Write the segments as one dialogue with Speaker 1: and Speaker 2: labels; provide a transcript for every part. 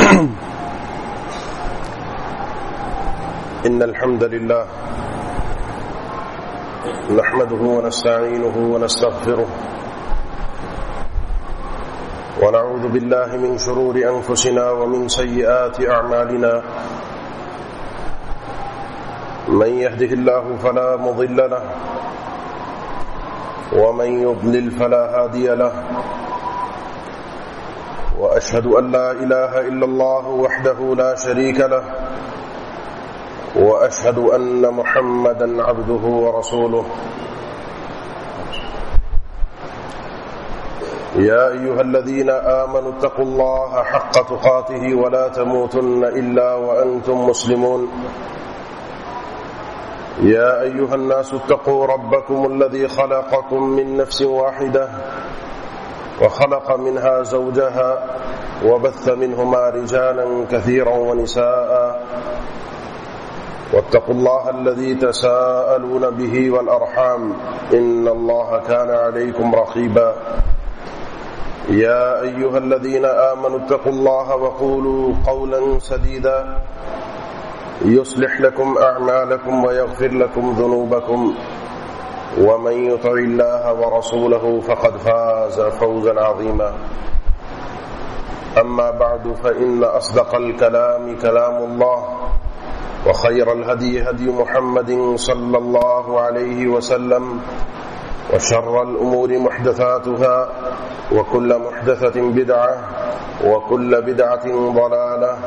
Speaker 1: إن الحمد لله نحمده ونستعينه ونستغفره ونعوذ بالله من شرور أنفسنا ومن سيئات أعمالنا من يهده الله فلا مضل له ومن يضلل فلا هادي له وأشهد أن لا إله إلا الله وحده لا شريك له وأشهد أن محمدا عبده ورسوله يا أيها الذين آمنوا اتقوا الله حق تقاته ولا تموتن إلا وأنتم مسلمون يا أيها الناس اتقوا ربكم الذي خلقكم من نفس واحدة وخلق منها زوجها وبث منهما رجالا كثيرا ونساء واتقوا الله الذي تساءلون به والأرحام إن الله كان عليكم رقيبا يا أيها الذين آمنوا اتقوا الله وقولوا قولا سديدا يصلح لكم أعمالكم ويغفر لكم ذنوبكم ومن يطع الله ورسوله فقد فاز فوزا عظيما أما بعد فإن أصدق الكلام كلام الله وخير الهدي هدي محمد صلى الله عليه وسلم وشر الأمور محدثاتها وكل محدثة بدعة وكل بدعة ضلالة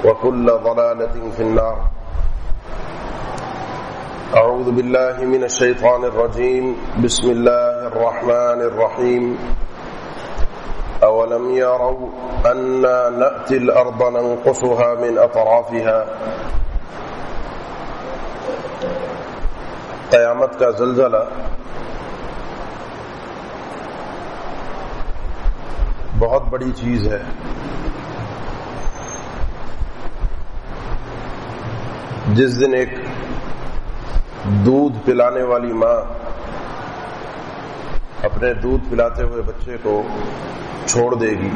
Speaker 1: وكل ضلالة في النار أعوذ بالله من الشيطان الرجيم بسم الله الرحمن الرحيم أولم يروا أنا نأتي الأرض ننقصها من أطرافها قیامت کا زلزلہ بہت بڑی چیز ہے. جس دن ایک دودھ پلانے والی ماں اپنے دودھ پلاتے ہوئے بچے کو چھوڑ دے گی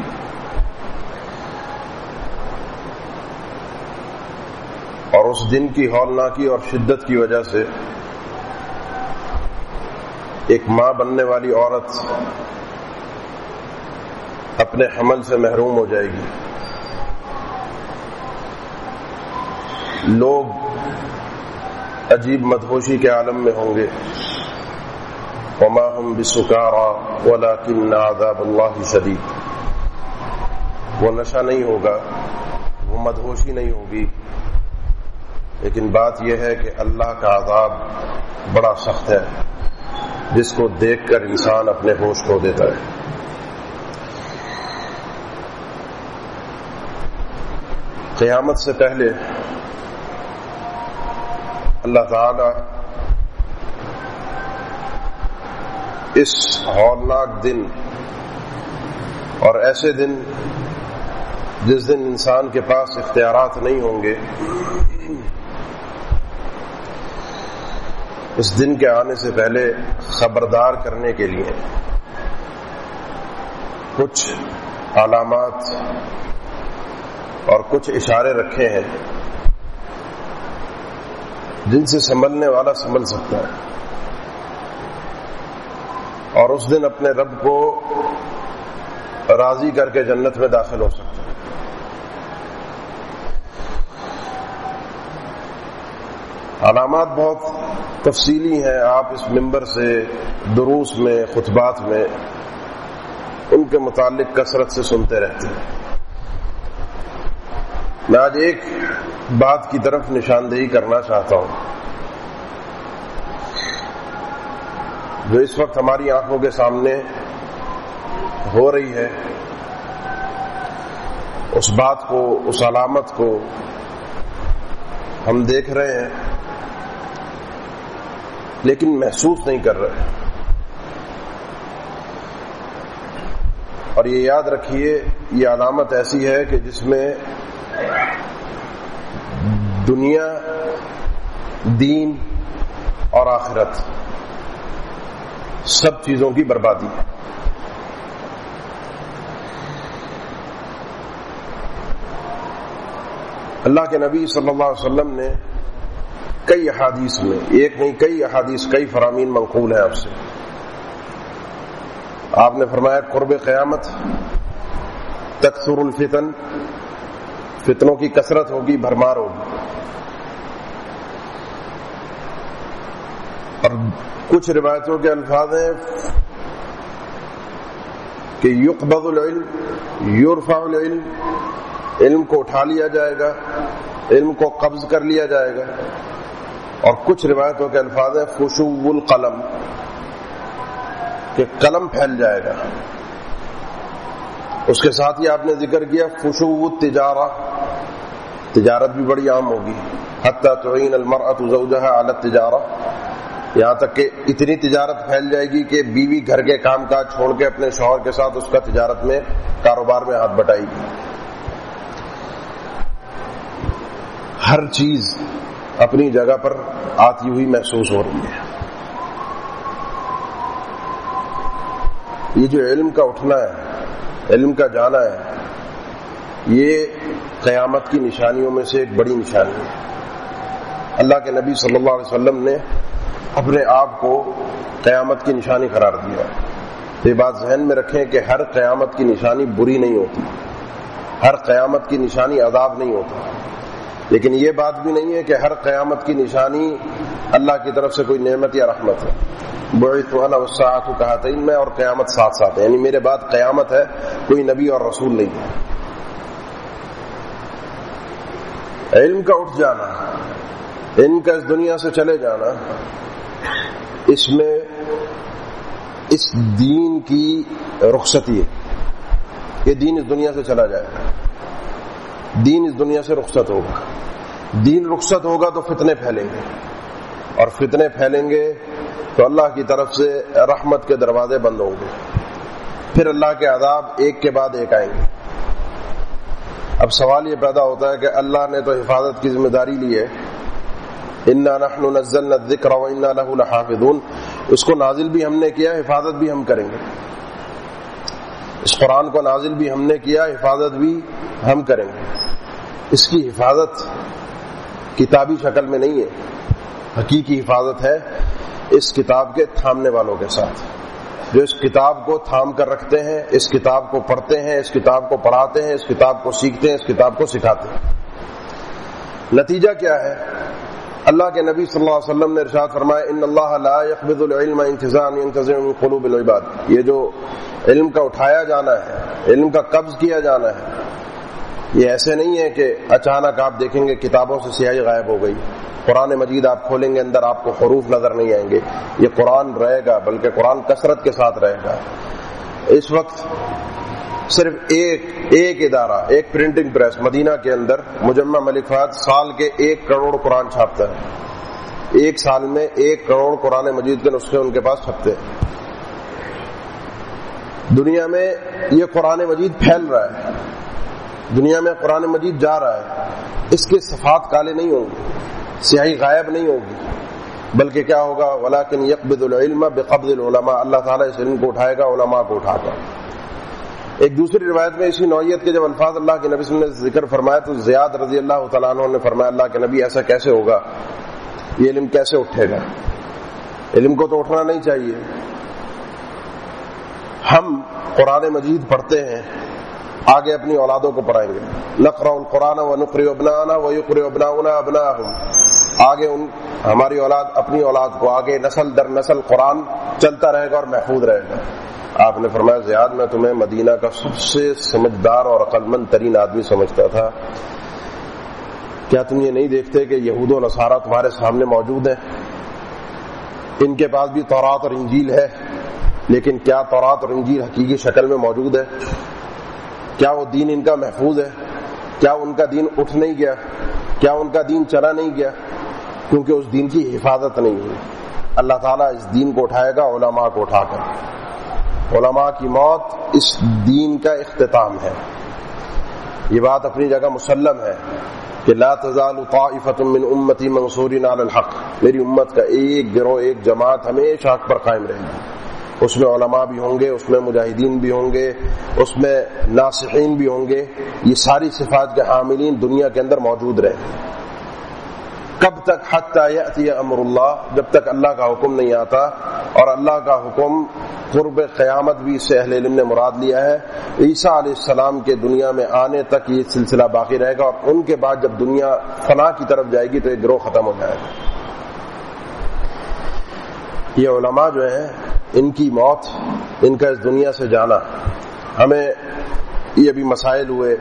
Speaker 1: اور اس دن کی ہولناکی اور شدت کی وجہ سے ایک ماں بننے والی عورت اپنے حمل سے محروم ہو جائے گی. لوگ عجیب مدہوشی کے عالم میں ہوں گے. وما هم بسکارى ولكن عذاب اللہ شدید. وہ نشہ نہیں ہوگا, وہ مدہوشی نہیں ہوگی, لیکن بات یہ ہے کہ اللہ کا عذاب بڑا سخت ہے جس کو دیکھ کر انسان اپنے ہوش کھو دیتا ہے. قیامت سے پہلے اللہ تعالی اس ہولناک دن اور ایسے دن جس دن انسان کے پاس اختیارات نہیں ہوں گے, اس دن کے آنے سے پہلے خبردار کرنے کے لیے کچھ علامات اور کچھ اشارے رکھے ہیں جن سے سنبھلنے والا سنبھل سکتا ہے اور اس دن اپنے رب کو راضی کر کے جنت میں داخل ہو سکتا ہے. علامات بہت تفصیلی ہیں, آپ اس منبر سے دروس میں خطبات میں ان کے متعلق کثرت سے سنتے رہتے ہیں. میں آج ایک بات کی طرف نشاندہی کرنا چاہتا ہوں جو اس وقت ہماری آنکھوں کے سامنے ہو رہی ہے. اس بات کو, اس علامت کو ہم دیکھ رہے ہیں لیکن محسوس نہیں کر رہے. اور یہ یاد رکھیے, یہ علامت ایسی ہے کہ جس میں دنیا, دین اور آخرت سب چیزوں کی بربادی ہے. اللہ کے نبی صلی اللہ علیہ وسلم نے کئی احادیث میں، ایک نہیں کئی احادیث، کئی فرامین منقول ہیں آپ سے. آپ نے فرمایا قرب قیامت تکثر الفتن، فتنوں کی کثرت ہوگی، بھرمار ہوگی. اور کچھ روایتوں کے الفاظ ہیں کہ یقبض العلم، یرفع العلم، علم کو اٹھا لیا جائے گا، علم کو قبض کر لیا جائے گا. اور کچھ روایتوں کے الفاظ ہیں فشو القلم، کہ قلم پھیل جائے گا. اس کے ساتھ ہی آپ نے ذکر کیا فشو التجارہ، تجارت بھی بڑی عام ہوگی. حتی تعین المرأة زوجها علی التجارہ، یہاں تک کہ اتنی تجارت پھیل جائے گی کہ بیوی گھر کے کام کاج چھوڑ کے اپنے شوہر کے ساتھ اس کا تجارت میں، کاروبار میں ہاتھ بٹائے گی. ہر چیز اپنی جگہ پر آتی ہوئی محسوس ہو رہی ہے. یہ جو علم کا اٹھنا ہے، علم کا جانا ہے، یہ قیامت کی نشانیوں میں سے ایک بڑی نشانی ہے. اللہ کے نبی صلی اللہ علیہ وسلم نے اپنے آپ کو قیامت کی نشانی قرار دیا. یہ بات ذہن میں رکھیں کہ ہر قیامت کی نشانی بری نہیں ہوتی، ہر قیامت کی نشانی عذاب نہیں ہوتا. لیکن یہ بات بھی نہیں ہے کہ ہر قیامت کی نشانی اللہ کی طرف سے کوئی نعمت یا رحمت ہے. بعثت انا والساعة كهاتین، میں اور قیامت ساتھ ساتھ ہے، یعنی میرے بعد قیامت ہے، کوئی نبی اور رسول نہیں ہے. علم کا اٹھ جانا، علم کا اس دنیا سے چلے جانا، اس میں اس دین کی رخصتی ہے. یہ دین اس دنیا سے چلا جائے گا، دین اس دنیا سے رخصت ہوگا. دین رخصت ہوگا تو فتنے پھیلیں گے، اور فتنے پھیلیں گے تو اللہ کی طرف سے رحمت کے دروازے بند ہوں گے، پھر اللہ کے عذاب ایک کے بعد ایک آئیں گے. اب سوال یہ پیدا ہوتا ہے کہ اللہ نے تو حفاظت کی ذمہ داری لی ہے، انا نحن نزلنا الذکر وانا له لحافظون، اس کو نازل بھی ہم نے کیا، حفاظت بھی ہم کریں گے. اس قرآن کو نازل بھی ہم نے کیا، حفاظت بھی ہم کریں گے. اس کی حفاظت کتابی شکل میں نہیں ہے، حقیقی حفاظت ہے اس کتاب کے تھامنے والوں کے ساتھ، جو اس کتاب کو تھام کر رکھتے ہیں، اس کتاب کو پڑھتے ہیں، اس کتاب کو پڑھاتے ہیں، اس کتاب کو سیکھتے ہیں، اس کتاب کو سکھاتے ہیں. نتیجہ کیا ہے؟ اللہ کے نبی صلی اللہ علیہ وسلم نے ارشاد فرمایا ان اللہ لا يقبض العلم انتزاعا ينتزع من قلوب العباد. یہ جو علم کا اٹھایا جانا ہے، علم کا قبض کیا جانا ہے، یہ ایسے نہیں ہے کہ اچانک آپ دیکھیں گے کتابوں سے سیاہی غائب ہو گئی. قرآن مجید آپ کھولیں گے، اندر آپ کو حروف نظر نہیں آئیں گے. یہ قرآن رہے گا، بلکہ قرآن کثرت کے ساتھ رہے گا. اس وقت صرف ایک ادارہ، ایک پرنٹنگ پریس مدینہ کے اندر مجمع ملک فہد سال کے 1 کروڑ قرآن چھاپتا ہے. ایک سال میں 1 کروڑ قرآن مجید کے نسخے ان کے پاس چھپتے ہیں. دنیا میں یہ قرآن مجید پھیل رہا ہے، دنیا میں قرآن مجید جا رہا ہے. اس کے صفحات کالے نہیں ہوں گے، سیاہی غائب نہیں ہوگی، بلکہ کیا ہوگا؟ ولیکن یقبض العلم بقبض العلماء، اللہ تعالیٰ اس علم کو اٹھائے گا، علماء کو اٹھا کر. ایک دوسری روایت میں اسی نوعیت کے جب الفاظ اللہ کے نبی صلی اللہ علیہ وسلم نے ذکر فرمایا تو زیاد رضی اللہ تعالیٰ عنہ نے فرمایا اللہ کے نبی ایسا کیسے ہوگا، یہ علم کیسے اٹھے گا؟ علم کو تو اٹھنا نہیں چاہیے. ہم قرآن مجید پڑھتے ہیں، آگے اپنی اولادوں کو پڑھائیں گے. نقرأ القرآن ونقرئ ابناءنا ويقرئ ابناؤنا ابناءهم، آگے ہماری اولاد اپنی اولاد کو، آگے نسل در نسل قرآن چلتا رہے گا اور محفوظ رہے گا. آپ نے فرمایا زیاد میں تمہیں مدینہ کا سب سے سمجھدار اور عقل مند ترین آدمی سمجھتا تھا، کیا تم یہ نہیں دیکھتے کہ یہود و نصارہ تمہارے سامنے موجود ہیں؟ ان کے پاس بھی تورات اور انجیل ہے، لیکن کیا تورات اور انجیل حقیقی شکل میں موجود ہے؟ کیا وہ دین ان کا محفوظ ہے؟ کیا ان کا دین اٹھ نہیں گیا؟ کیا ان کا دین چلا نہیں گیا؟ کیونکہ اس دین کی حفاظت نہیں ہے. اللہ تعالیٰ اس دین کو اٹھائے گا علماء کو اٹھا کر. علماء کی موت اس دین کا اختتام ہے. یہ بات اپنی جگہ مسلم ہے کہ لا تزال طائفۃ من امتی منصورین علی الحق، میری امت کا ایک گروہ، ایک جماعت ہمیشہ حق پر قائم رہے گی. اس میں علماء بھی ہوں گے، اس میں مجاہدین بھی ہوں گے، اس میں ناصحین بھی ہوں گے، یہ ساری صفات کے حاملین دنیا کے اندر موجود رہیں۔ کب تک؟ حتی یأتی امر اللہ، جب تک اللہ کا حکم نہیں آتا، اور اللہ کا حکم قرب قیامت بھی اس سے اہل علم نے مراد لیا ہے۔ عیسیٰ علیہ السلام کے دنیا میں آنے تک یہ سلسلہ باقی رہے گا، اور ان کے بعد جب دنیا فنا کی طرف جائے گی تو یہ گروہ ختم ہو جائے گا۔ یہ علماء جو ہیں ان کی موت، ان کا اس دنیا سے جانا، ہمیں یہ بھی مسائل ہوئے،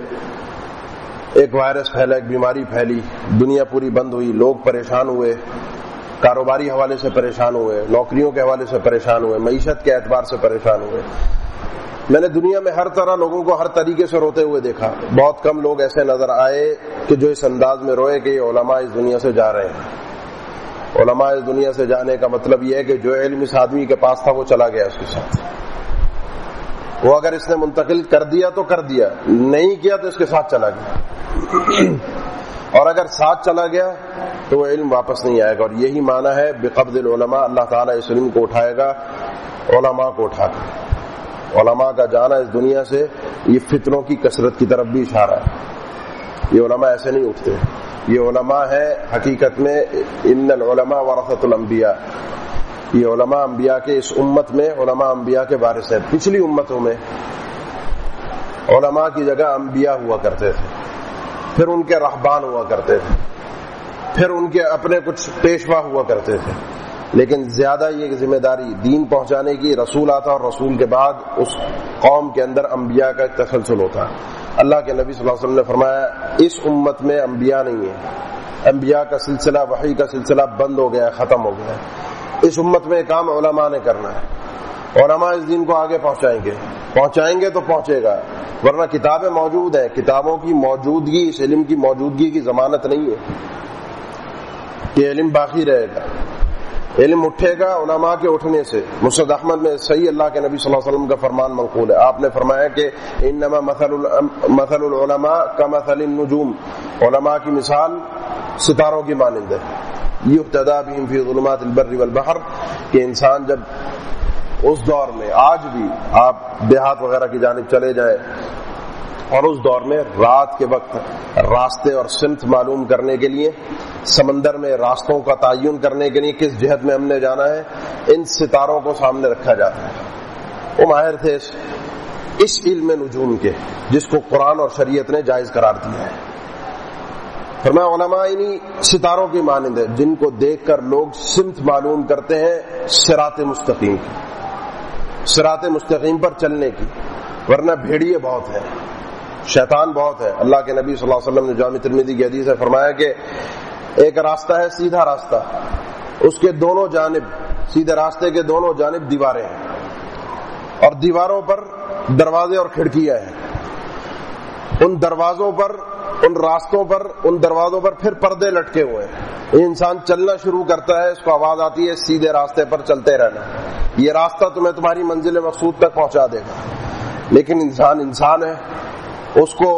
Speaker 1: ایک وائرس پھیلا، ایک بیماری پھیلی، دنیا پوری بند ہوئی، لوگ پریشان ہوئے، کاروباری حوالے سے پریشان ہوئے، نوکریوں کے حوالے سے پریشان ہوئے، معیشت کے اعتبار سے پریشان ہوئے۔ میں نے دنیا میں ہر طرح لوگوں کو ہر طریقے سے روتے ہوئے دیکھا، بہت کم لوگ ایسے نظر آئے کہ جو اس انداز میں روئے کہ یہ علماء اس دنیا سے جا رہے ہیں۔ علماء اس دنیا سے جانے کا مطلب یہ ہے کہ جو علم اس آدمی کے پاس تھا وہ چلا گیا اس کے ساتھ، وہ اگر اس نے منتقل کر دیا تو کر دیا، نہیں کیا تو اس کے ساتھ چلا گیا، اور اگر ساتھ چلا گیا تو وہ علم واپس نہیں آئے گا۔ اور یہی معنی ہے بقبض العلماء، اللہ تعالیٰ اس علم کو اٹھائے گا، علماء کو اٹھا کر۔ علماء کا جانا اس دنیا سے یہ فتنوں کی کثرت کی طرف بھی اشارہ ہے۔ یہ علماء ایسے نہیں اٹھتے، یہ علماء ہے حقیقت میں ان العلماء ورثۃ الانبیاء، یہ علماء انبیاء کے، اس امت میں علماء انبیاء کے وارث ہیں۔ پچھلی امتوں میں علماء کی جگہ انبیاء ہوا کرتے تھے، پھر ان کے رہبان ہوا کرتے تھے، پھر ان کے اپنے کچھ پیشوا ہوا کرتے تھے، لیکن زیادہ یہ ذمہ داری دین پہنچانے کی، رسول آتا اور رسول کے بعد اس قوم کے اندر انبیاء کا ایک تسلسل ہوتا ہے۔ اللہ کے نبی صلی اللہ علیہ وسلم نے فرمایا اس امت میں انبیاء نہیں ہے، انبیاء کا سلسلہ، وحی کا سلسلہ بند ہو گیا ہے، ختم ہو گیا ہے۔ اس امت میں کام علماء نے کرنا ہے، علماء اس دین کو آگے پہنچائیں گے تو پہنچے گا، ورنہ کتابیں موجود ہیں، کتابوں کی موجودگی اس علم کی موجودگی کی ضمانت نہیں ہے کہ علم باقی رہے گا۔ علم اٹھے گا علماء کے اٹھنے سے۔ مسند احمد میں صحیح اللہ کے نبی صلی اللہ علیہ وسلم کا فرمان منقول ہے، آپ نے فرمایا کہ انما مثل العلماء کمثل النجوم، علماء کی مثال ستاروں کی مانند ہے، یقتدی بہم فی ظلمات البر والبحر، کہ انسان جب اس دور میں، آج بھی آپ دیہات وغیرہ کی جانب چلے جائیں، اور اس دور میں رات کے وقت راستے اور سمت معلوم کرنے کے لیے، سمندر میں راستوں کا تعین کرنے کے لیے کس جہت میں ہم نے جانا ہے، ان ستاروں کو سامنے رکھا جاتا ہے۔ وہ ماہر تھے اس علم نجوم کے، جس کو قرآن اور شریعت نے جائز قرار دیا ہے۔ فرمایا علماء انہی ستاروں کی مانند ہے جن کو دیکھ کر لوگ سمت معلوم کرتے ہیں صراط مستقیم کی، صراط مستقیم پر چلنے کی، ورنہ بھیڑیے بہت ہیں، شیطان بہت ہے۔ اللہ کے نبی صلی اللہ علیہ وسلم نے جامع ترمذی کی حدیث ہے فرمایا کہ ایک راستہ ہے سیدھا راستہ، اس کے دونوں جانب، سیدھے راستے کے دونوں جانب دیواریں ہیں، اور دیواروں پر دروازے اور کھڑکیاں ہیں، ان دروازوں پر، ان راستوں پر، ان دروازوں پر پھر پردے لٹکے ہوئے ہیں۔ انسان چلنا شروع کرتا ہے، اس کو آواز آتی ہے سیدھے راستے پر چلتے رہنا، یہ راستہ تمہیں تمہاری منزل مقصود تک پہنچا دے گا۔ لیکن انسان ہے، اس کو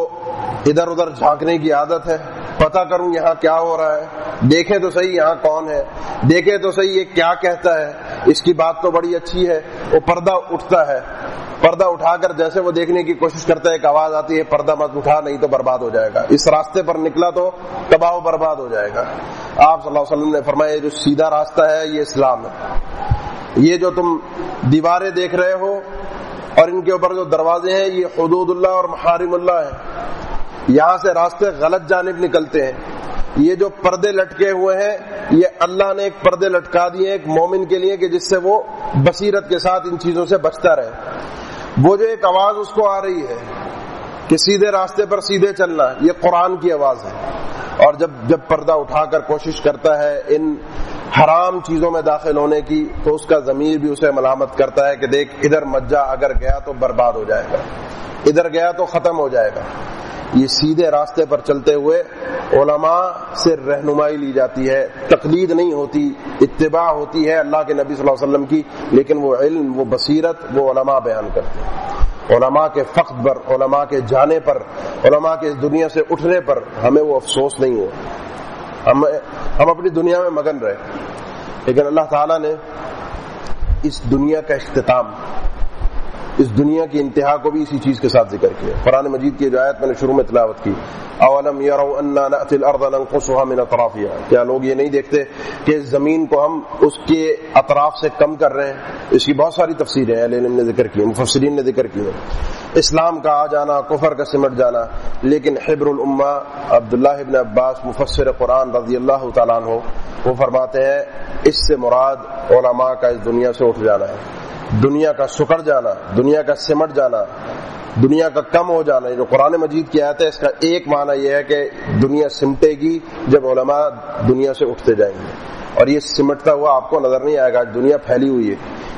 Speaker 1: ادھر ادھر جھانکنے کی عادت ہے، پتہ کروں یہاں کیا ہو رہا ہے، دیکھیں تو صحیح یہاں کون ہے، دیکھیں تو صحیح یہ کیا کہتا ہے، اس کی بات تو بڑی اچھی ہے۔ وہ پردہ اٹھتا ہے، پردہ اٹھا کر جیسے وہ دیکھنے کی کوشش کرتا ہے، ایک آواز آتی ہے پردہ مت اٹھا نہیں تو برباد ہو جائے گا، اس راستے پر نکلا تو تباہ و برباد ہو جائے گا۔ آپ صلی اللہ علیہ وسلم نے فرمایا جو سیدھا راستہ ہے یہ اسلام ہے، یہ جو تم دیواریں دیکھ رہے ہو اور ان کے اوپر جو دروازے ہیں یہ حدود اللہ اور محارم اللہ ہیں، یہاں سے راستے غلط جانب نکلتے ہیں۔ یہ جو پردے لٹکے ہوئے ہیں یہ اللہ نے ایک پردے لٹکا دیے ایک مومن کے لیے کہ جس سے وہ بصیرت کے ساتھ ان چیزوں سے بچتا رہے۔ وہ جو ایک آواز اس کو آ رہی ہے کہ سیدھے راستے پر سیدھے چلنا، یہ قرآن کی آواز ہے، اور جب پردہ اٹھا کر کوشش کرتا ہے ان حرام چیزوں میں داخل ہونے کی تو اس کا ضمیر بھی اسے ملامت کرتا ہے کہ دیکھ ادھر مت جا، اگر گیا تو برباد ہو جائے گا، ادھر گیا تو ختم ہو جائے گا۔ یہ سیدھے راستے پر چلتے ہوئے علماء سے رہنمائی لی جاتی ہے، تقلید نہیں ہوتی، اتباع ہوتی ہے اللہ کے نبی صلی اللہ علیہ وسلم کی، لیکن وہ علم، وہ بصیرت وہ علماء بیان کرتے ہیں۔ علماء کے فقد پر، علماء کے جانے پر، علماء کے اس دنیا سے اٹھنے پر ہمیں وہ افسوس نہیں ہو، ہم اپنی دنیا میں مگن رہے، لیکن اللہ تعالیٰ نے اس دنیا کا اختتام، اس دنیا کی انتہا کو بھی اسی چیز کے ساتھ ذکر کیا۔ قرآن مجید کی جو آیت میں نے شروع میں تلاوت کی، اولم یروا انا نأتی الارض ننقصها من اطرافها، کیا لوگ یہ نہیں دیکھتے کہ زمین کو ہم اس کے اطراف سے کم کر رہے ہیں؟ اس کی بہت ساری تفسیریں اہل علم نے ذکر کی، مفسرین نے ذکر کی ہیں، اسلام کا آ جانا، کفر کا سمٹ جانا، لیکن حبر الامہ عبداللہ ابن عباس مفسر قرآن رضی اللہ تعالیٰ عنہ وہ فرماتے ہیں اس سے مراد علماء کا اس دنیا سے اٹھ جانا ہے، دنیا کا سکڑ جانا، دنیا کا سمٹ جانا، دنیا کا کم ہو جانا۔ جو قرآن مجید کی آیت ہے اس کا ایک معنی یہ ہے کہ دنیا سمٹے گی جب علماء دنیا سے اٹھتے جائیں گے، اور یہ سمٹتا ہوا آپ کو نظر نہیں آئے گا۔ دنیا پھیلی ہوئی ہے،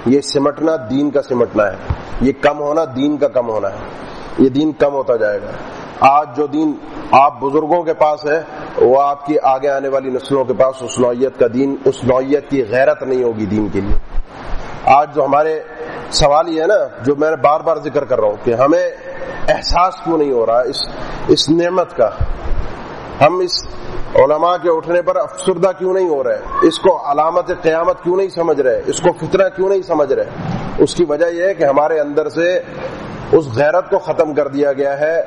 Speaker 1: یہ سمٹنا دین کا سمٹنا ہے، یہ کم ہونا دین کا کم ہونا ہے، یہ دین کم ہوتا جائے گا۔ آج جو دین آپ بزرگوں کے پاس ہے وہ آپ کی آگے آنے والی نسلوں کے پاس اس نوعیت کا دین، اس نوعیت کی غیرت نہیں ہوگی دین کے لیے۔ آج جو ہمارے سوال یہ ہے نا، جو میں بار بار ذکر کر رہا ہوں کہ ہمیں احساس کیوں نہیں ہو رہا اس نعمت کا، ہم اس علماء کے اٹھنے پر افسردہ کیوں نہیں ہو رہے، اس کو علامت قیامت کیوں نہیں سمجھ رہے، اس کو فتنہ کیوں نہیں سمجھ رہے؟ اس کی وجہ یہ ہے کہ ہمارے اندر سے اس غیرت کو ختم کر دیا گیا ہے،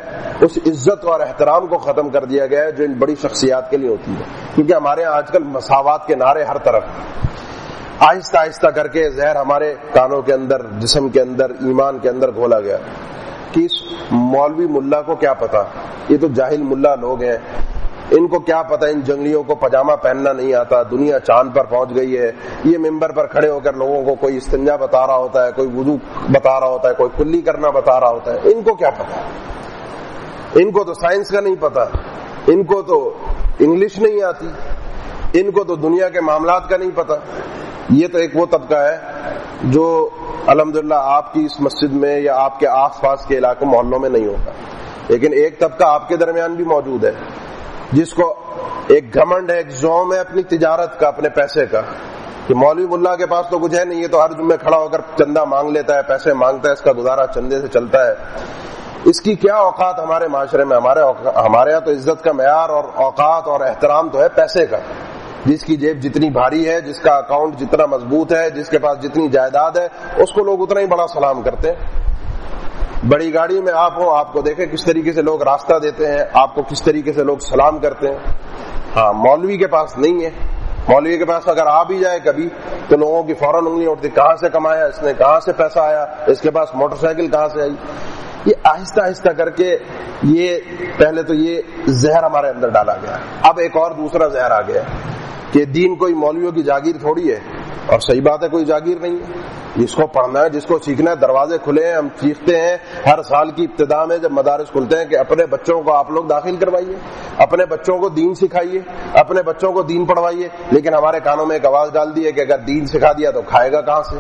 Speaker 1: اس عزت اور احترام کو ختم کر دیا گیا ہے جو ان بڑی شخصیات کے لیے ہوتی ہے۔ کیونکہ ہمارے یہاں آج کل مساوات کے نعرے ہر طرف، آہستہ آہستہ کر کے زہر ہمارے کانوں کے اندر، جسم کے اندر، ایمان کے اندر گھولا گیا کہ اس مولوی ملا کو کیا پتا، یہ تو جاہل ملا لوگ ہیں، ان کو کیا پتا، ان جنگلیوں کو پاجامہ پہننا نہیں آتا، دنیا چاند پر پہنچ گئی ہے، یہ ممبر پر کھڑے ہو کر لوگوں کو کوئی استنجا بتا رہا ہوتا ہے، کوئی وضو بتا رہا ہوتا ہے، کوئی کلی کرنا بتا رہا ہوتا ہے، ان کو کیا پتا، ان کو تو سائنس کا نہیں پتا، ان کو تو انگلش نہیں آتی، ان کو تو دنیا کے معاملات کا نہیں پتا۔ یہ تو ایک وہ طبقہ ہے جو الحمدللہ آپ کی اس مسجد میں یا آپ کے آس پاس کے علاقوں محلوں میں نہیں ہوگا، لیکن ایک طبقہ آپ کے درمیان بھی موجود ہے جس کو ایک گھمنڈ ہے، ایک زوم ہے اپنی تجارت کا، اپنے پیسے کا، کہ مولوی ملا کے پاس تو کچھ ہے نہیں، یہ تو ہر جمعے کھڑا ہو کر چندہ مانگ لیتا ہے، پیسے مانگتا ہے، اس کا گزارا چندے سے چلتا ہے۔ اس کی کیا اوقات ہمارے معاشرے میں؟ ہمارے یہاں تو عزت کا معیار اور اوقات اور احترام تو ہے پیسے کا، جس کی جیب جتنی بھاری ہے، جس کا اکاؤنٹ جتنا مضبوط ہے، جس کے پاس جتنی جائیداد ہے، اس کو لوگ اتنا ہی بڑا سلام کرتے ہیں۔ بڑی گاڑی میں آپ ہوں، آپ کو دیکھیں کس طریقے سے لوگ راستہ دیتے ہیں، آپ کو کس طریقے سے لوگ سلام کرتے ہیں۔ ہاں، مولوی کے پاس نہیں ہے، مولوی کے پاس اگر آ بھی جائے کبھی تو لوگوں کی فوراً انگلیاں اٹھتی، کہاں سے کمایا اس نے، کہاں سے پیسہ آیا، اس کے پاس موٹر سائیکل کہاں سے آئی۔ یہ آہستہ آہستہ کر کے یہ پہلے تو یہ زہر ہمارے اندر ڈالا گیا، اب ایک اور دوسرا زہر آ گیا کہ دین کوئی مولویوں کی جاگیر تھوڑی ہے، اور صحیح بات ہے کوئی جاگیر نہیں ہے، جس کو پڑھنا ہے، جس کو سیکھنا ہے، دروازے کھلے ہیں، ہم سیکھتے ہیں ہر سال کی ابتدا میں جب مدارس کھلتے ہیں کہ اپنے بچوں کو آپ لوگ داخل کروائیے، اپنے بچوں کو دین سکھائیے، اپنے بچوں کو دین پڑھوائیے، لیکن ہمارے کانوں میں ایک آواز ڈال دی ہے کہ اگر دین سکھا دیا تو کھائے گا کہاں سے،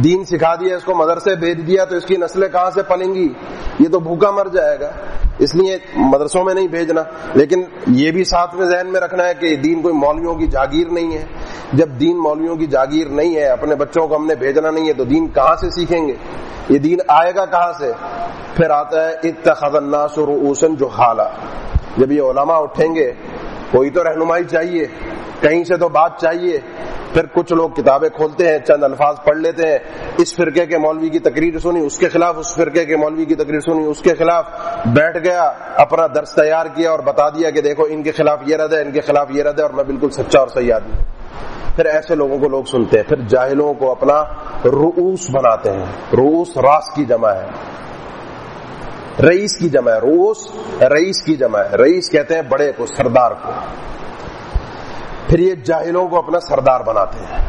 Speaker 1: دین سکھا دیا اس کو مدرسے بھیج دیا تو اس کی نسلیں کہاں سے پلیں گی، یہ تو بھوکا مر جائے گا، اس لیے مدرسوں میں نہیں بھیجنا۔ لیکن یہ بھی ساتھ میں ذہن میں رکھنا ہے کہ دین کوئی مولویوں کی جاگیر نہیں ہے، جب دین مولویوں کی جاگیر نہیں ہے، اپنے بچوں کو ہم نے بھیجنا نہیں ہے، تو دین کہاں سے سیکھیں گے، یہ دین آئے گا کہاں سے؟ پھر آتا ہے اتخذ الناس رؤوسا جہالا، جب یہ علماء اٹھیں گے کوئی تو رہنمائی چاہیے، کہیں سے تو بات چاہیے، پھر کچھ لوگ کتابیں کھولتے ہیں، چند الفاظ پڑھ لیتے ہیں، اس فرقے کے مولوی کی تقریر سنی، اس کے خلاف اس فرقے کے مولوی کی تقریر سنی، اس کے خلاف بیٹھ گیا، اپنا درس تیار کیا اور بتا دیا کہ دیکھو ان کے خلاف یہ رد ہے، ان کے خلاف یہ رد ہے، اور میں بالکل سچا اور صحیح آدمی ہوں۔ پھر ایسے لوگوں کو لوگ سنتے ہیں، پھر جاہلوں کو اپنا رؤوس بناتے ہیں۔ رؤوس راس کی جمع ہے، رئیس کی جمع ہے، رؤوس رئیس کی جمع ہے، رئیس کہتے ہیں بڑے کو، سردار کو۔ پھر یہ جاہلوں کو اپنا سردار بناتے ہیں۔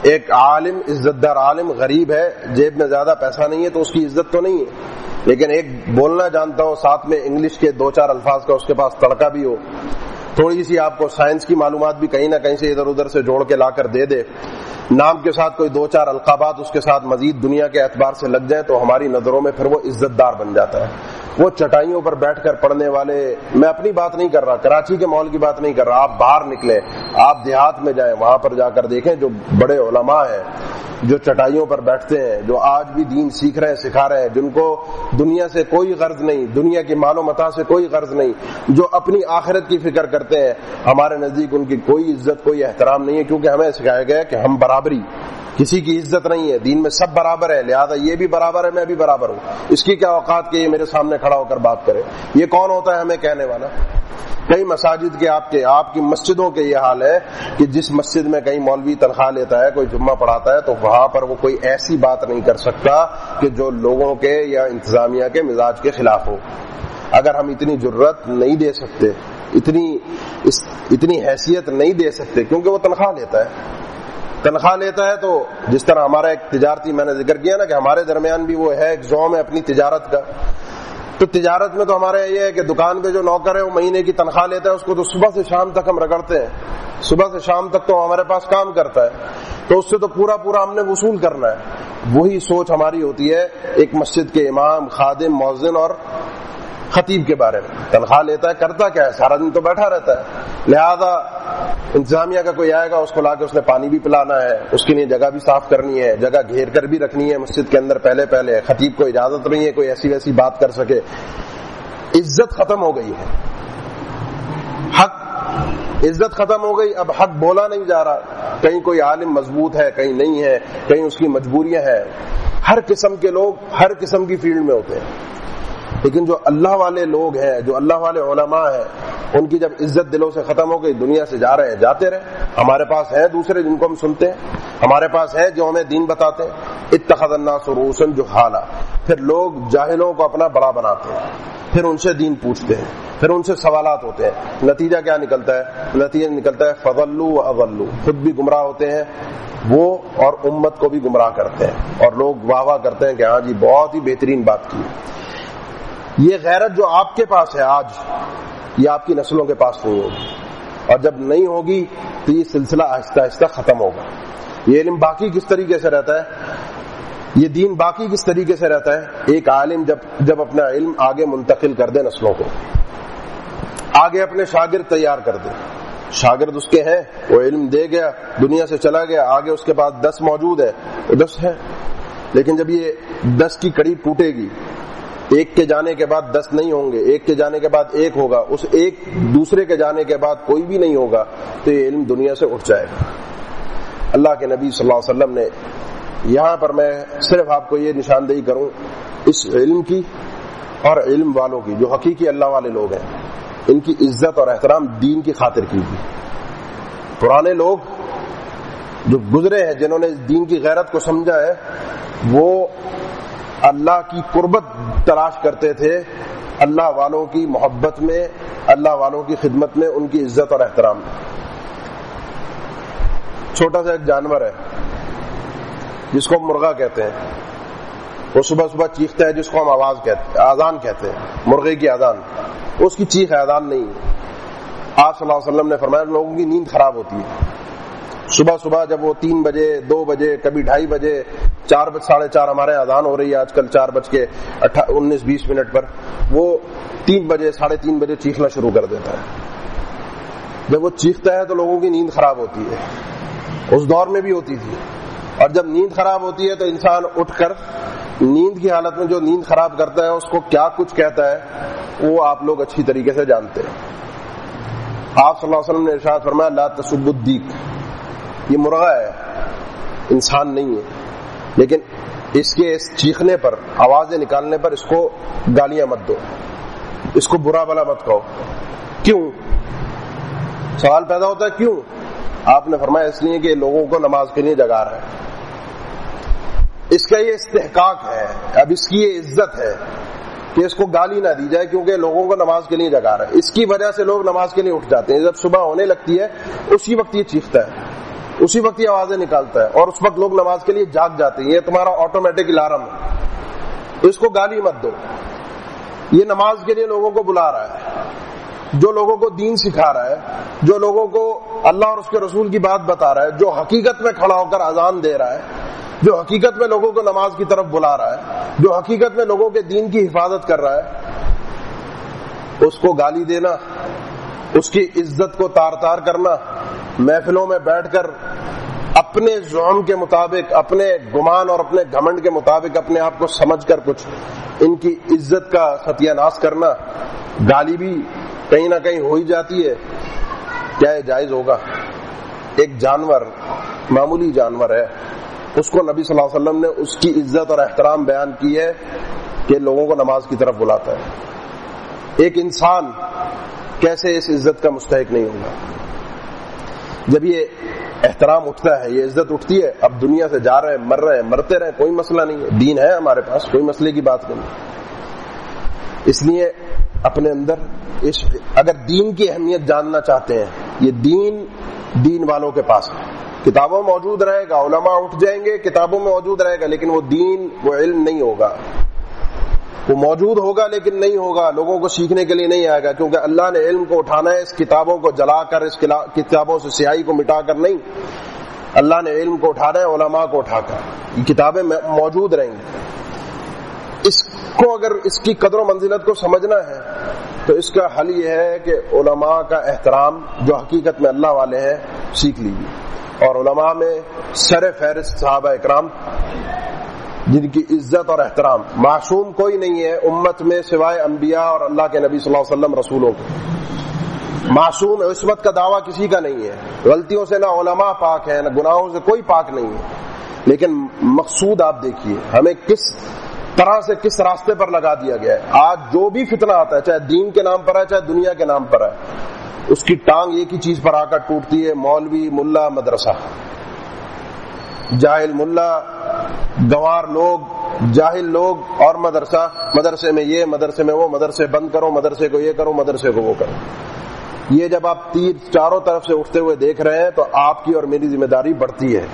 Speaker 1: ایک عالم، عزت دار عالم غریب ہے، جیب میں زیادہ پیسہ نہیں ہے تو اس کی عزت تو نہیں ہے، لیکن ایک بولنا جانتا ہو، ساتھ میں انگلش کے 2-4 الفاظ کا اس کے پاس تڑکا بھی ہو، تھوڑی سی آپ کو سائنس کی معلومات بھی کہیں نہ کہیں سے ادھر ادھر سے جوڑ کے لا کر دے دے، نام کے ساتھ کوئی 2-4 القابات اس کے ساتھ مزید دنیا کے اعتبار سے لگ جائیں تو ہماری نظروں میں پھر وہ عزت دار بن جاتا ہے۔ وہ چٹائیوں پر بیٹھ کر پڑھنے والے، میں اپنی بات نہیں کر رہا، کراچی کے مال کی بات نہیں کر رہا، آپ باہر نکلیں، آپ دیہات میں جائیں، وہاں پر جا کر دیکھیں جو بڑے علماء ہیں جو چٹائیوں پر بیٹھتے ہیں، جو آج بھی دین سیکھ رہے ہیں، سکھا رہے ہیں، جن کو دنیا سے کوئی غرض نہیں، دنیا کی مال و متاع سے کوئی غرض نہیں، جو اپنی آخرت کی فکر کرتے ہیں، ہمارے نزدیک ان کی کوئی عزت، کوئی احترام نہیں ہے، کیونکہ ہمیں سکھایا گیا ہے کہ ہم برابری، کسی کی عزت نہیں ہے، دین میں سب برابر ہے، لہذا یہ بھی برابر ہے، میں بھی برابر ہوں، اس کی کیا اوقات کہ یہ میرے سامنے کھڑا ہو کر بات کرے؟ یہ کون ہوتا ہے ہمیں کہنے والا؟ کئی مساجد کے آپ کی مسجدوں کے یہ حال ہے کہ جس مسجد میں کئی مولوی تنخواہ لیتا ہے، کوئی جمعہ پڑھاتا ہے، تو وہاں پر وہ کوئی ایسی بات نہیں کر سکتا کہ جو لوگوں کے یا انتظامیہ کے مزاج کے خلاف ہو۔ اگر ہم اتنی جرت نہیں دے سکتے، اتنی حیثیت نہیں دے سکتے، کیونکہ وہ تنخواہ لیتا ہے تو جس طرح ہمارا ایک تجارتی، میں نے ذکر کیا نا کہ ہمارے درمیان بھی وہ ہے ایک زوم ہے اپنی تجارت کا، تو تجارت میں تو ہمارا یہ ہے کہ دکان پہ جو نوکر ہے وہ مہینے کی تنخواہ لیتا ہے، اس کو تو صبح سے شام تک ہم رگڑتے ہیں، صبح سے شام تک تو ہمارے پاس کام کرتا ہے، تو اس سے تو پورا ہم نے وصول کرنا ہے۔ وہی سوچ ہماری ہوتی ہے ایک مسجد کے امام، خادم، مؤذن اور خطیب کے بارے میں۔ تنخواہ لیتا ہے، کرتا کیا ہے؟ سارا دن تو بیٹھا رہتا ہے، لہذا انتظامیہ کا کوئی آئے گا، اس کو لا کے اس نے پانی بھی پلانا ہے، اس کے لیے جگہ بھی صاف کرنی ہے، جگہ گھیر کر بھی رکھنی ہے مسجد کے اندر پہلے خطیب کو اجازت نہیں ہے کوئی ایسی ویسی بات کر سکے۔ عزت ختم ہو گئی ہے، عزت ختم ہو گئی، اب حق بولا نہیں جا رہا، کہیں کوئی عالم مضبوط ہے، کہیں نہیں ہے، کہیں اس کی مجبوریاں ہیں، ہر قسم کے لوگ ہر قسم کی فیلڈ میں ہوتے ہیں، لیکن جو اللہ والے لوگ ہیں، جو اللہ والے علماء ہیں، ان کی جب عزت دلوں سے ختم ہو گئی، دنیا سے جا رہے ہیں، جاتے رہے۔ ہمارے پاس ہیں دوسرے جن کو ہم سنتے ہیں، ہمارے پاس ہیں جو ہمیں دین بتاتے ہیں۔ اتخذ الناس رؤوسا جہالا، پھر لوگ جاہلوں کو اپنا بڑا بناتے ہیں، پھر ان سے دین پوچھتے ہیں، پھر ان سے سوالات ہوتے ہیں، نتیجہ کیا نکلتا ہے؟ نتیجہ نکلتا ہے فضلوا واضلوا، خود بھی گمراہ ہوتے ہیں وہ اور امت کو بھی گمراہ کرتے ہیں، اور لوگ واہ واہ کرتے ہیں کہ ہاں جی بہت ہی بہترین بات کی۔ یہ غیرت جو آپ کے پاس ہے آج، یہ آپ کی نسلوں کے پاس نہیں ہوگی، اور جب نہیں ہوگی تو یہ سلسلہ آہستہ آہستہ ختم ہوگا۔ یہ علم باقی کس طریقے سے رہتا ہے، یہ دین باقی کس طریقے سے رہتا ہے؟ ایک عالم جب اپنا علم آگے منتقل کر دے، نسلوں کو آگے اپنے شاگرد تیار کر دے، شاگرد اس کے ہیں، وہ علم دے گیا، دنیا سے چلا گیا، آگے اس کے پاس 10 موجود ہے، وہ 10 ہے، لیکن جب یہ 10 کی کڑی ٹوٹے گی، ایک کے جانے کے بعد 10 نہیں ہوں گے، ایک کے جانے کے بعد ایک ہوگا، اس ایک دوسرے کے جانے کے بعد کوئی بھی نہیں ہوگا، تو یہ علم دنیا سے اٹھ جائے گا۔ اللہ کے نبی صلی اللہ علیہ وسلم نے یہاں پر، میں صرف آپ کو یہ نشاندہی کروں اس علم کی اور علم والوں کی، جو حقیقی اللہ والے لوگ ہیں، ان کی عزت اور احترام دین کی خاطر کیجیے۔ پرانے لوگ جو گزرے ہیں، جنہوں نے دین کی غیرت کو سمجھا ہے، وہ اللہ کی قربت تلاش کرتے تھے، اللہ والوں کی محبت میں، اللہ والوں کی خدمت میں، ان کی عزت اور احترام میں۔ چھوٹا سا ایک جانور ہے جس کو مرغا کہتے ہیں، وہ صبح صبح چیختا ہے، جس کو ہم آذان کہتے ہیں، مرغے کی آذان، اس کی چیخ آذان نہیں ہے۔ آپ صلی اللہ علیہ وسلم نے فرمایا لوگوں کی نیند خراب ہوتی ہے، صبح صبح جب وہ 3 بجے، 2 بجے، کبھی 2:30 بجے، 4 بج 4:30 ہمارے اذان ہو رہی ہے آج کل 4:19-20 پر، وہ 3 بجے 3:30 بجے چیخنا شروع کر دیتا ہے۔ جب وہ چیختا ہے تو لوگوں کی نیند خراب ہوتی ہے، اس دور میں بھی ہوتی تھی، اور جب نیند خراب ہوتی ہے تو انسان اٹھ کر نیند کی حالت میں جو نیند خراب کرتا ہے اس کو کیا کچھ کہتا ہے وہ آپ لوگ اچھی طریقے سے جانتے ہیں۔ آپ صلی اللہ علیہ وسلم نے ارشاد فرمایا لا تسبوا الدیک، یہ مرغا ہے، انسان نہیں ہے، لیکن اس کے اس چیخنے پر، آوازیں نکالنے پر اس کو گالیاں مت دو، اس کو برا بلا مت کہو۔ کیوں؟ سوال پیدا ہوتا ہے کیوں؟ آپ نے فرمایا اس لیے کہ لوگوں کو نماز کے لیے جگا رہا ہے، اس کا یہ استحقاق ہے، اب اس کی یہ عزت ہے کہ اس کو گالی نہ دی جائے، کیونکہ لوگوں کو نماز کے لیے جگا رہا ہے۔ اس کی وجہ سے لوگ نماز کے لیے اٹھ جاتے ہیں، جب صبح ہونے لگتی ہے اسی وقت یہ چیختا ہے، اسی وقت یہ آوازیں نکالتا ہے، اور اس وقت لوگ نماز کے لیے جاگ جاتے ہیں۔ یہ تمہارا آٹومیٹک الارم ہے، اس کو گالی مت دو۔ یہ نماز کے لیے لوگوں کو بلا رہا ہے، جو لوگوں کو دین سکھا رہا ہے، جو لوگوں کو اللہ اور اس کے رسول کی بات بتا رہا ہے، جو حقیقت میں کھڑا ہو کر اذان دے رہا ہے، جو حقیقت میں لوگوں کو نماز کی طرف بلا رہا ہے، جو حقیقت میں لوگوں کے دین کی حفاظت کر رہا ہے، اس کو گالی دینا، اس کی عزت کو تار تار کرنا، محفلوں میں بیٹھ کر اپنے زعم کے مطابق، اپنے گمان اور اپنے گھمنڈ کے مطابق اپنے آپ کو سمجھ کر کچھ ان کی عزت کا ستیہ ناش کرنا، گالی بھی کہیں نہ کہیں ہو ہی جاتی ہے، کیا یہ جائز ہوگا؟ ایک جانور، معمولی جانور ہے، اس کو نبی صلی اللہ علیہ وسلم نے اس کی عزت اور احترام بیان کی ہے کہ لوگوں کو نماز کی طرف بلاتا ہے۔ ایک انسان کیسے اس عزت کا مستحق نہیں ہوگا؟ جب یہ احترام اٹھتا ہے، یہ عزت اٹھتی ہے، اب دنیا سے جا رہے ہیں، مر رہے ہیں، مرتے رہے، کوئی مسئلہ نہیں ہے، دین ہے ہمارے پاس، کوئی مسئلے کی بات نہیں۔ اس لیے اپنے اندر اگر دین کی اہمیت جاننا چاہتے ہیں، یہ دین والوں کے پاس ہے، کتابوں میں موجود رہے گا، علماء اٹھ جائیں گے، کتابوں میں موجود رہے گا، لیکن وہ دین، وہ علم نہیں ہوگا۔ وہ موجود ہوگا لیکن نہیں ہوگا، لوگوں کو سیکھنے کے لیے نہیں آئے گا، کیونکہ اللہ نے علم کو اٹھانا ہے، اس کتابوں کو جلا کر، اس کتابوں سے سیاہی کو مٹا کر نہیں، اللہ نے علم کو اٹھانا ہے علماء کو اٹھا کر، یہ کتابیں موجود رہیں گی۔ اس کو اگر اس کی قدر و منزلت کو سمجھنا ہے تو اس کا حل یہ ہے کہ علماء کا احترام جو حقیقت میں اللہ والے ہیں سیکھ لیجیے، اور علماء میں سر فہرست صحابہ اکرام جن کی عزت اور احترام، معصوم کوئی نہیں ہے امت میں سوائے انبیاء اور اللہ کے نبی صلی اللہ علیہ وسلم رسولوں کے، معصوم عصمت کا دعویٰ کسی کا نہیں ہے، غلطیوں سے نہ علماء پاک ہیں، نہ گناہوں سے کوئی پاک نہیں ہے، لیکن مقصود آپ دیکھیے ہمیں کس طرح سے کس راستے پر لگا دیا گیا ہے۔ آج جو بھی فتنہ آتا ہے، چاہے دین کے نام پر ہے چاہے دنیا کے نام پر ہے، اس کی ٹانگ ایک ہی چیز پر آ کر ٹوٹتی ہے، مولوی، ملا، مدرسہ، جاہل ملا، گنوار لوگ، جاہل لوگ، اور مدرسے میں یہ، مدرسے میں وہ، مدرسے بند کرو، مدرسے کو یہ کرو، مدرسے کو وہ کرو۔ یہ جب آپ تیر چاروں طرف سے اٹھتے ہوئے دیکھ رہے ہیں تو آپ کی اور میری ذمہ داری بڑھتی ہے،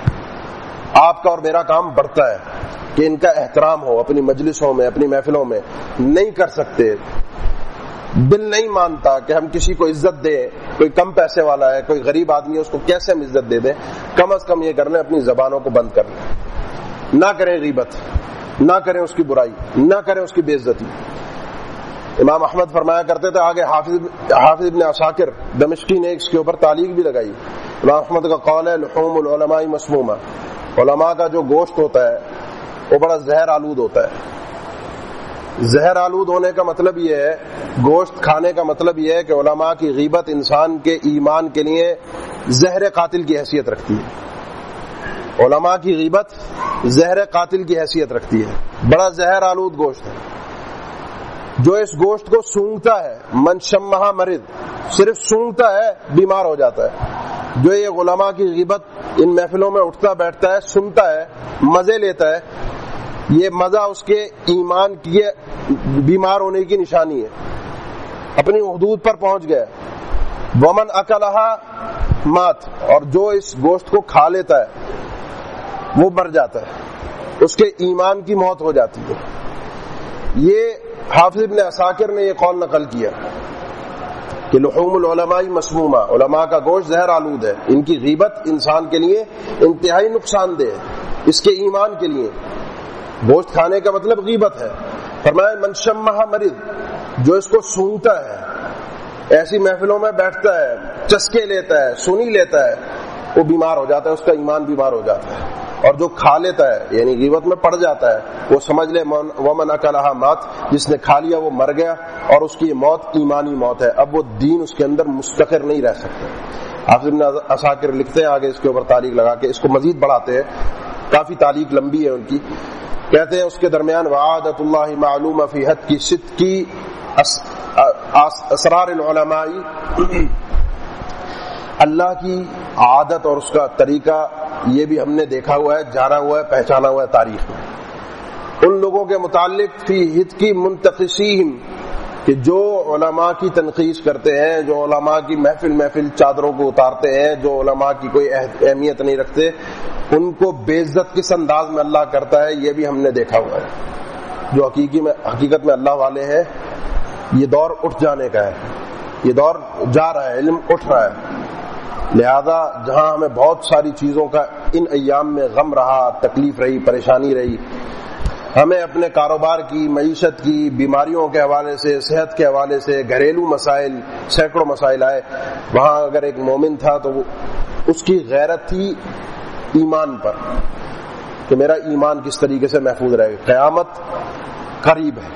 Speaker 1: آپ کا اور میرا کام بڑھتا ہے کہ ان کا احترام ہو، اپنی مجلسوں میں، اپنی محفلوں میں۔ نہیں کر سکتے، دل نہیں مانتا کہ ہم کسی کو عزت دیں، کوئی کم پیسے والا ہے، کوئی غریب آدمی ہے، اس کو کیسے ہم عزت دے دیں؟ کم از کم یہ کر لیں اپنی زبانوں کو بند کر لیں، نہ کریں غیبت، نہ کریں اس کی برائی، نہ کریں اس کی بے عزتی۔ امام احمد فرمایا کرتے تھے، آگے حافظ ابن عساکر دمشقی نے اس کے اوپر تعلیق بھی لگائی، امام احمد کا قول ہے لحوم العلماء مسمومہ، علماء کا جو گوشت ہوتا ہے وہ بڑا زہر آلود ہوتا ہے۔ زہر آلود ہونے کا مطلب یہ ہے، گوشت کھانے کا مطلب یہ ہے کہ علماء کی غیبت انسان کے ایمان کے لیے زہر قاتل کی حیثیت رکھتی ہے، علماء کی غیبت زہر قاتل کی حیثیت رکھتی ہے، بڑا زہر آلود گوشت ہے۔ جو اس گوشت کو سونگتا ہے، من شمہا مرض، صرف سونگتا ہے بیمار ہو جاتا ہے۔ جو یہ علماء کی غیبت ان محفلوں میں اٹھتا بیٹھتا ہے، سنتا ہے، مزے لیتا ہے، یہ مزہ اس کے ایمان کی بیمار ہونے کی نشانی ہے، اپنی حدود پر پہنچ گیا۔ ومن اکلہا مات، اور جو اس گوشت کو کھا لیتا ہے وہ مر جاتا ہے، اس کے ایمان کی موت ہو جاتی ہے۔ یہ حافظ ابن عساکر نے یہ قول نقل کیا کہ لحوم العلماء مسمومہ، علماء کا گوشت زہر آلود ہے، ان کی غیبت انسان کے لیے انتہائی نقصان دہ ہے، اس کے ایمان کے لیے۔ گوشت کھانے کا مطلب غیبت ہے۔ فرمایا من شمہا مرض، جو اس کو سونگتا ہے، ایسی محفلوں میں بیٹھتا ہے، چسکے لیتا ہے، سنی لیتا ہے، وہ بیمار ہو جاتا ہے، اس کا ایمان بیمار ہو جاتا ہے۔ اور جو کھا لیتا ہے یعنی غیبت میں پڑ جاتا ہے، وہ سمجھ لے ومن اکلہا مات، جس نے کھا لیا وہ مر گیا، اور اس کی موت ایمانی موت ہے، اب وہ دین اس کے اندر مستقر نہیں رہ سکتا۔ حافظ ابن عساکر لکھتے ہیں آگے اس کے اوپر تعلیق لگا کے، اس کو مزید بڑھاتے ہیں، کافی تعلیق لمبی ہے ان کی، کہتے ہیں اس کے درمیان وعادت اللہ معلومہ فی حد کی صدق کی اسرار العلماء، اللہ کی عادت اور اس کا طریقہ یہ بھی ہم نے دیکھا ہوا ہے، جانا ہوا ہے، پہچانا ہوا ہے تاریخ میں۔ ان لوگوں کے متعلق فی حد کی منتقصیہم، کہ جو علماء کی تنقیص کرتے ہیں، جو علماء کی محفل چادروں کو اتارتے ہیں، جو علماء کی کوئی اہمیت نہیں رکھتے، ان کو بے عزت کس انداز میں اللہ کرتا ہے یہ بھی ہم نے دیکھا ہوا ہے۔ جو حقیقت میں اللہ والے ہیں، یہ دور اٹھ جانے کا ہے، یہ دور جا رہا ہے، علم اٹھ رہا ہے۔ لہذا جہاں ہمیں بہت ساری چیزوں کا ان ایام میں غم رہا، تکلیف رہی، پریشانی رہی، ہمیں اپنے کاروبار کی، معیشت کی، بیماریوں کے حوالے سے، صحت کے حوالے سے، گھریلو مسائل، سینکڑوں مسائل آئے، وہاں اگر ایک مومن تھا تو اس کی غیرت تھی ایمان پر کہ میرا ایمان کس طریقے سے محفوظ رہے گا۔ قیامت قریب ہے،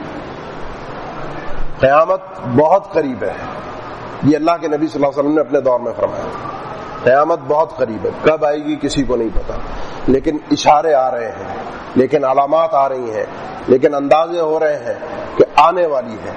Speaker 1: قیامت بہت قریب ہے، یہ اللہ کے نبی صلی اللہ علیہ وسلم نے اپنے دور میں فرمایا تھا۔ قیامت بہت قریب ہے، کب آئے گی کسی کو نہیں پتا۔ لیکن اشارے آ رہے ہیں، لیکن علامات آ رہی ہیں، لیکن اندازے ہو رہے ہیں کہ آنے والی ہے۔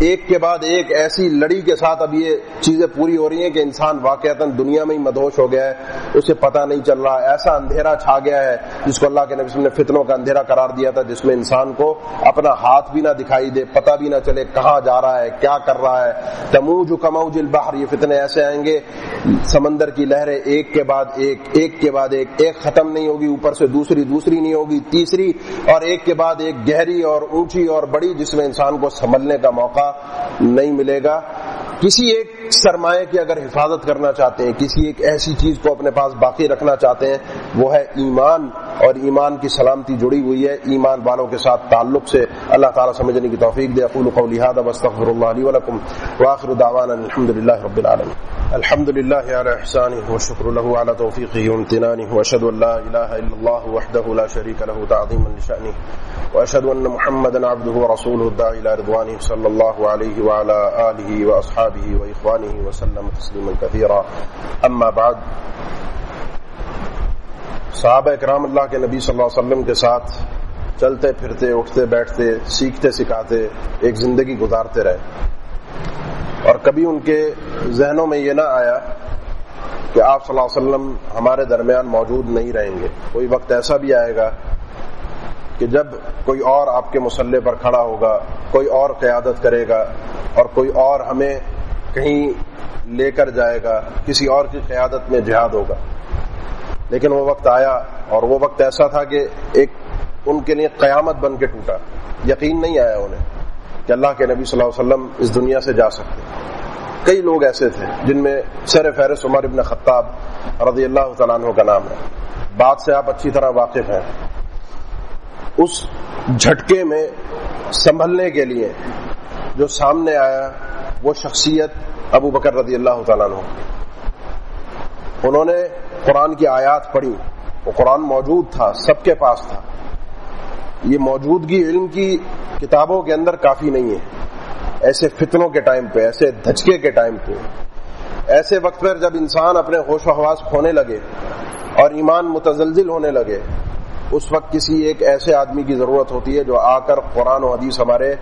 Speaker 1: ایک کے بعد ایک ایسی لڑی کے ساتھ اب یہ چیزیں پوری ہو رہی ہیں کہ انسان واقعتاً دنیا میں ہی مدہوش ہو گیا ہے، اسے پتہ نہیں چل رہا، ایسا اندھیرا چھا گیا ہے جس کو اللہ کے نبی صلی اللہ علیہ وسلم نے فتنوں کا اندھیرا قرار دیا تھا، جس میں انسان کو اپنا ہاتھ بھی نہ دکھائی دے، پتہ بھی نہ چلے کہاں جا رہا ہے، کیا کر رہا ہے۔ تموج کموج البحر، یہ فتنے ایسے آئیں گے، سمندر کی لہریں ایک کے بعد ایک کے بعد ایک ختم نہیں ہوگی، اوپر سے دوسری نہیں ہوگی، تیسری، اور ایک کے بعد ایک گہری اور اونچی اور بڑی، جس میں انسان کو سنبھلنے کا موقع نہیں ملے گا۔ کسی ایک سرمایہ کی اگر حفاظت کرنا چاہتے ہیں، کسی ایک ایسی چیز کو اپنے پاس باقی رکھنا چاہتے ہیں، وہ ہے ایمان، اور ایمان کی سلامتی جڑی ہوئی ہے ایمان والوں کے ساتھ تعلق سے۔ اللہ تعالیٰ سمجھنے کی توفیق دے۔ اقول قولی ھذا واستغفر اللہ لی ولکم وآخر دعوانا الحمد للہ رب العالمین۔ الحمد للہ علی احسانہ والشکر لہ علی توفیقہ وامتنانہ، واشہد ان لا الہ الا اللہ وحدہ لا شریک لہ تعظیما لشأنہ، واشہد ان محمدا عبدہ ورسولہ الداعی الی رضوانہ صلی اللہ علیہ وعلی آلہ واصحابہ واخوانہ وسلم تسلیما کثیرا۔ اما بعد، صحابہ اکرام اللہ کے نبی صلی اللہ علیہ وسلم کے ساتھ چلتے پھرتے، اٹھتے بیٹھتے، سیکھتے سکھاتے ایک زندگی گزارتے رہے، اور کبھی ان کے ذہنوں میں یہ نہ آیا کہ آپ صلی اللہ علیہ وسلم ہمارے درمیان موجود نہیں رہیں گے۔ کوئی وقت ایسا بھی آئے گا کہ جب کوئی اور آپ کے مصلی پر کھڑا ہوگا، کوئی اور قیادت کرے گا، اور کوئی اور ہمیں کہیں لے کر جائے گا، کسی اور کی قیادت میں جہاد ہوگا۔ لیکن وہ وقت آیا، اور وہ وقت ایسا تھا کہ ایک ان کے لیے قیامت بن کے ٹوٹا۔ یقین نہیں آیا انہیں کہ اللہ کے نبی صلی اللہ علیہ وسلم اس دنیا سے جا سکتے۔ کئی لوگ ایسے تھے جن میں سر فہرست عمر ابن خطاب رضی اللہ تعالیٰ عنہ کا نام ہے، بات سے آپ اچھی طرح واقف ہیں۔ اس جھٹکے میں سنبھلنے کے لیے جو سامنے آیا وہ شخصیت ابو بکر رضی اللہ تعالیٰ عنہ۔ انہوں نے قرآن کی آیات پڑھی، وہ قرآن موجود تھا، سب کے پاس تھا۔ یہ موجودگی علم کی کتابوں کے اندر کافی نہیں ہے۔ ایسے فتنوں کے ٹائم پہ، ایسے دھچکے کے ٹائم پہ، ایسے وقت پر جب انسان اپنے ہوش و حواس کھونے لگے اور ایمان متزلزل ہونے لگے، اس وقت کسی ایک ایسے آدمی کی ضرورت ہوتی ہے جو آ کر قرآن و حدیث ہمارے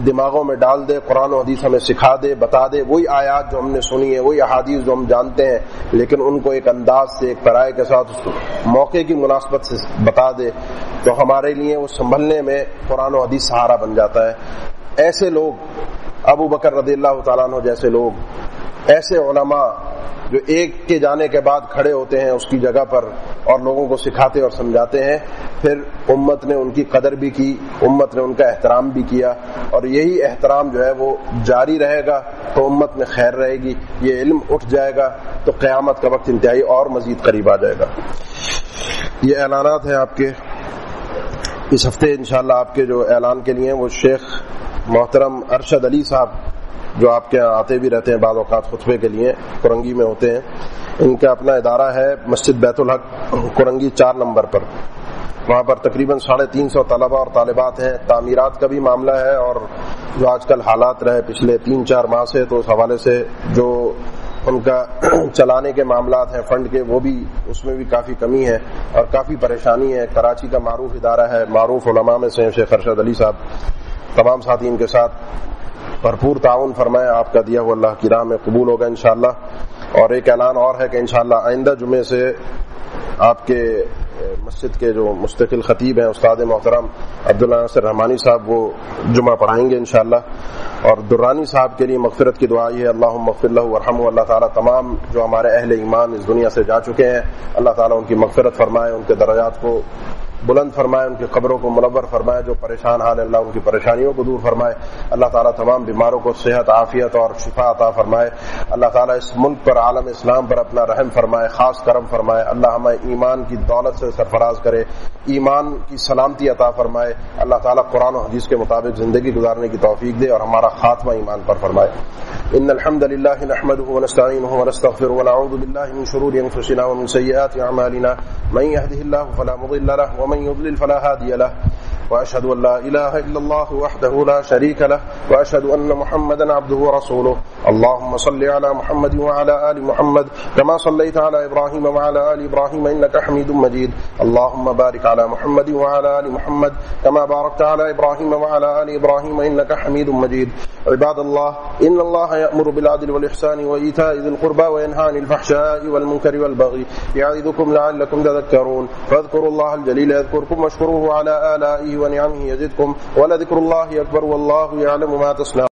Speaker 1: دماغوں میں ڈال دے، قرآن و حدیث ہمیں سکھا دے، بتا دے، وہی آیات جو ہم نے سنی ہے، وہی احادیث جو ہم جانتے ہیں، لیکن ان کو ایک انداز سے، ایک پرائے کے ساتھ موقع کی مناسبت سے بتا دے، تو ہمارے لیے وہ سنبھلنے میں قرآن و حدیث سہارا بن جاتا ہے۔ ایسے لوگ، ابو بکر رضی اللہ تعالیٰ عنہ جیسے لوگ، ایسے علماء جو ایک کے جانے کے بعد کھڑے ہوتے ہیں اس کی جگہ پر اور لوگوں کو سکھاتے اور سمجھاتے ہیں، پھر امت نے ان کی قدر بھی کی، امت نے ان کا احترام بھی کیا، اور یہی احترام جو ہے وہ جاری رہے گا تو امت میں خیر رہے گی۔ یہ علم اٹھ جائے گا تو قیامت کا وقت انتہائی اور مزید قریب آ جائے گا۔ یہ اعلانات ہیں آپ کے اس ہفتے، انشاءاللہ آپ کے جو اعلان کے لیے وہ شیخ محترم ارشد علی صاحب جو آپ کے یہاں آتے بھی رہتے ہیں بعض اوقات خطبے کے لیے، کرنگی میں ہوتے ہیں، ان کا اپنا ادارہ ہے مسجد بیت الحق کرنگی 4 نمبر پر۔ وہاں پر تقریباً 350 طلبہ اور طالبات ہیں۔ تعمیرات کا بھی معاملہ ہے، اور جو آج کل حالات رہے پچھلے 3-4 ماہ سے، تو اس حوالے سے جو ان کا چلانے کے معاملات ہیں فنڈ کے، وہ بھی اس میں بھی کافی کمی ہے اور کافی پریشانی ہے۔ کراچی کا معروف ادارہ ہے، معروف علماء میں سے شیخ ارشد علی صاحب، تمام ساتھی ان کے ساتھ بھرپور تعاون فرمائے، آپ کا دیا ہوا اللہ کی راہ میں قبول ہوگا انشاءاللہ۔ اور ایک اعلان اور ہے کہ انشاءاللہ آئندہ جمعے سے آپ کے مسجد کے جو مستقل خطیب ہیں استاد محترم عبداللہ ناصر رحمانی صاحب، وہ جمعہ پڑھائیں گے انشاءاللہ۔ اور درانی صاحب کے لیے مغفرت کی دعا یہ ہے، اللہم اغفر لہ وارحمہ، اللہ تعالیٰ تمام جو ہمارے اہل ایمان اس دنیا سے جا چکے ہیں، اللہ تعالیٰ ان کی مغفرت فرمائے، ان کے درجات کو بلند فرمائے، ان کی قبروں کو منور فرمائے، جو پریشان حال ہے اللہ ان کی پریشانیوں کو دور فرمائے، اللہ تعالیٰ تمام بیماروں کو صحت، عافیت اور شفا عطا فرمائے، اللہ تعالیٰ اس ملک پر، عالم اسلام پر اپنا رحم فرمائے، خاص کرم فرمائے، اللہ ہمیں ایمان کی دولت سے سرفراز کرے، ایمان کی سلامتی عطا فرمائے، اللہ تعالیٰ قرآن و حدیث کے مطابق زندگی گزارنے کی توفیق دے اور ہمارا خاتمہ ایمان پر فرمائے۔ ان الحمد للہ نحمده ونستعینه ونستغفره ونعوذ باللہ من شرور انفسنا ومن سیئات اعمالنا من يهده الله فلا مضل له ومن يضلل فلا هادي له وأشهد أن لا إله إلا الله وحده لا شريك له وأشهد أن محمدا عبده ورسوله. اللهم صل على محمد وعلى آل محمد كما صليت على إبراهيم وعلى آل إبراهيم إنك حميد مجيد. اللهم بارك على محمد وعلى آل محمد كما باركت على إبراهيم وعلى آل إبراهيم إنك حميد مجيد. عباد الله، إن الله يأمر بالعدل والإحسان وإيتاء ذي القربى وينهى عن الفحشاء والمنكر والبغي يعظكم لعلكم تذكرون. فاذكروا الله الجليل يذكركم واشكروه على آلائه ونعمه يزدكم ولذكر الله أكبر والله يعلم ما تصنعون.